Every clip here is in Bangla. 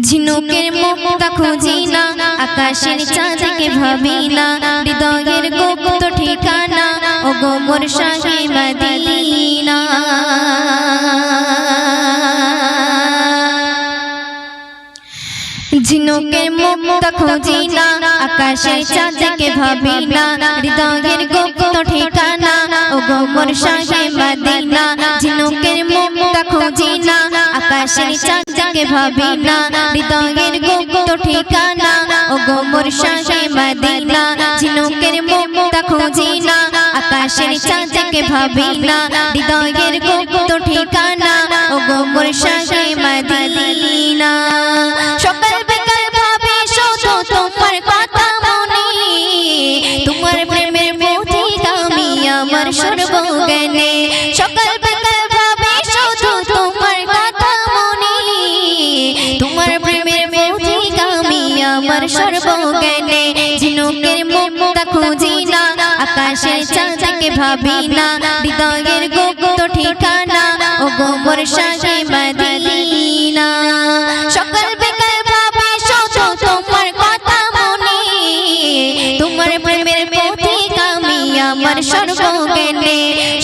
ঝিনুকের মুক্তা খুঁজি না, আকাশের চাঁদকে ভাবি না, হৃদয়ের গুপ্ত ঠিকানা ওগো মোর শাহে মদিনা। ঝিনুকের মুক্তা খুঁজি না, আকাশের চাঁদকে ভাবি না, হৃদয়ের গুপ্ত ঠিকানা ওগো মোর শাহে মদিনা। ঝিনুকের মুক্তা খুঁজি না, আকাশের চাঁদকে ভাবি না, হৃদয়ের গুপ্ত ঠিকানা ওগো মোর শাহে মদিনা। ঝিনুকের মুক্তা খুঁজি না, আকাশের চাঁদকে ভাবি না, হৃদয়ের গুপ্ত ঠিকানা ওগো মোর শাহে মদিনা। সকাল বিকাল ভাবি শুধু তোমার কথা মনে, তোমার প্রেমের পথিক আমি আমার সর্বজ্ঞানে। সকাল বিকাল ভাবি শুধু তোমার কথা মনে, তোমার প্রেমের পথিক আমি আমার সর্বজ্ঞানে। ঝিনুকের মুক্তা খুঁজি না, আকাশের চাঁদকে ভাবি না, হৃদয়ের গুপ্ত ঠিকানা ওগো মোর শাহে মদিনা। সকাল বিকাল ভাবি শুধু তোমার কথা মনে, তোমার প্রেমের পথিক আমি আমার সর্বজ্ঞানে।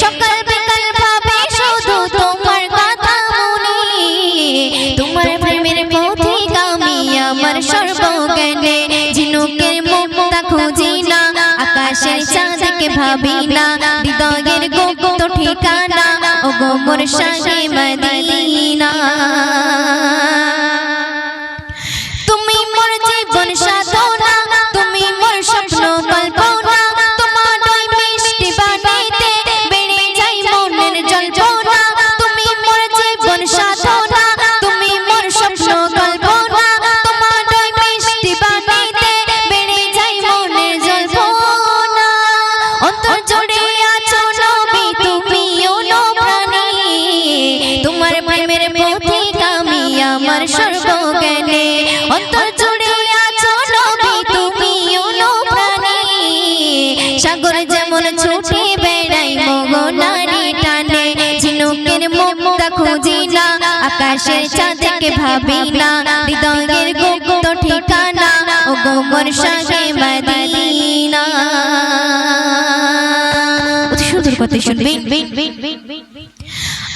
সকাল বিকাল ভাবি শুধু তোমার কথা মনে, তোমার প্রেমের পথিক আমি আমার সর্বজ্ঞানে। ঝিনুকের মুক্তা খুঁজি না, আকাশের চাঁদকে ভাবি না, হৃদয়ের গুপ্ত ঠিকানা ওগো মোর শাহে মদিনা। তুমি মোর জীবন সাধনা, তুমি মোর স্বপ্ন কল্পনা, তোমার ওই মিষ্টি বাণীতে বেড়ে যায় মনের জল্পনা। তুমি মোর জীবন সাধনা, তুমি মোর স্বপ্ন কল্পনা, তোমার ওই মিষ্টি বাণীতে বেড়ে যায় মনের জল্পনা। অন্তর জুড়ে আছো নবী তুমি অনুপ্রাণী, তোমার প্রেমের পথিক আমি আমার সর্বজ্ঞানে। অন্তর জুড়ে আছো নবী তুমি অনুপ্রাণী, সাগর যেমন ছুটে বেড়াই মগনারি টানে। ঝিনুকের মুক্তা খুঁজি না, আকাশের চাঁদকে ভাবি না, হৃদয়ের গুপ্ত ঠিকানা ওগো মোর শাহে মদিনা। অতি সুন্দর কথা শুনবেন।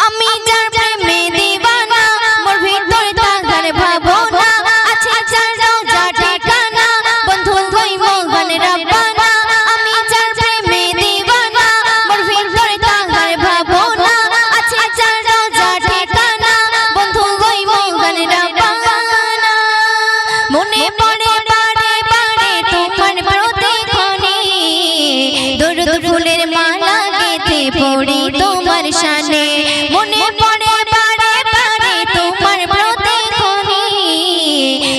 আমি যার প্রেমে দিওয়ানা, মোর ভিতর তাহার ভাবনা, আছে যার রওজা ঠিকানা, বন্ধু হই মোহন রব্বানা। আমি যার প্রেমে দিওয়ানা, মোর ভিতর তাহার ভাবনা, আছে যার রওজা ঠিকানা, বন্ধু হই মোহন রব্বানা। মনে পড়ে বারে বারে তোমার প্রতিক্ষণে, দরুদ ফুলের মালা গেঁথে পড়ি তোমার শানে। মনে পড়ে বারে বারে তোমার প্রতিক্ষণে,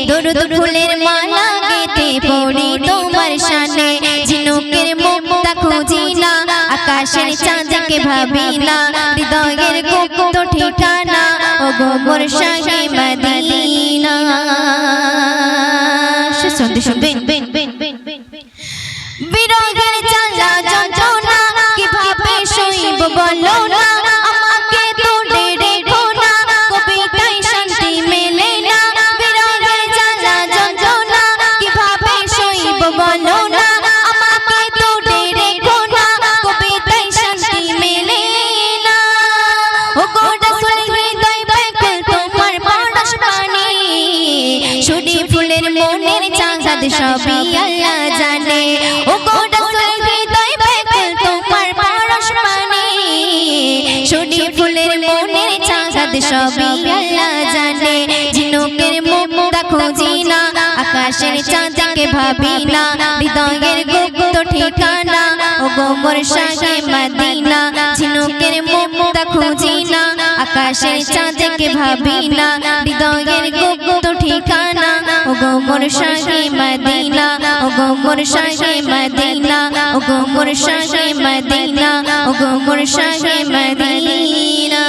দরুদ ফুলের মালা গেঁথে পড়ি তোমার শানে। ঝিনুকের মুক্তা খুঁজি না, আকাশের চাঁদকে ভাবি না, হৃদয়ের গুপ্ত ঠিকানা ওগো মোর শাহে মদিনা। শুনবেন। বিরহের জ্বালা যন্ত্রণা কিভাবে সইব বলো না, আমাকে দূরে রেখো না, কবিতায় শান্তি মেলে না। বিরহের জ্বালা যন্ত্রণা কিভাবে সইব বলো না, আমাকে দূরে রেখো না, কবিতায় শান্তি মেলে না। ওগো রাসূল হৃদয় ব্যাকুল তোমার পরশ পানে, সুরি ফুলের মনের চাঁদ সবই আল্লাহ জানে। ওগো রাসূল হৃদয় ব্যাকুল তোমার পরশ পানে, সুরি ফুলের মনের চাঁদ সবই আল্লাহ জানে। ঝিনুকের মুক্তা খুঁজি না, আকাশের চাঁদকে ভাবি না, হৃদয়ের গুপ্ত ঠিকানা ওগো মোর শাহে মদিনা। ঝিনুকের মুক্তা খুঁজি না, আকাশের চাঁদকে ভাবি না, হৃদয়ের গুপ্ত ঠিকানা ওগো মোর শাহে মদিনা। ওগো মোর শাহে মদিনা, ওগো মোর শাহে মদিনা, ওগো মোর শাহে মদিনা।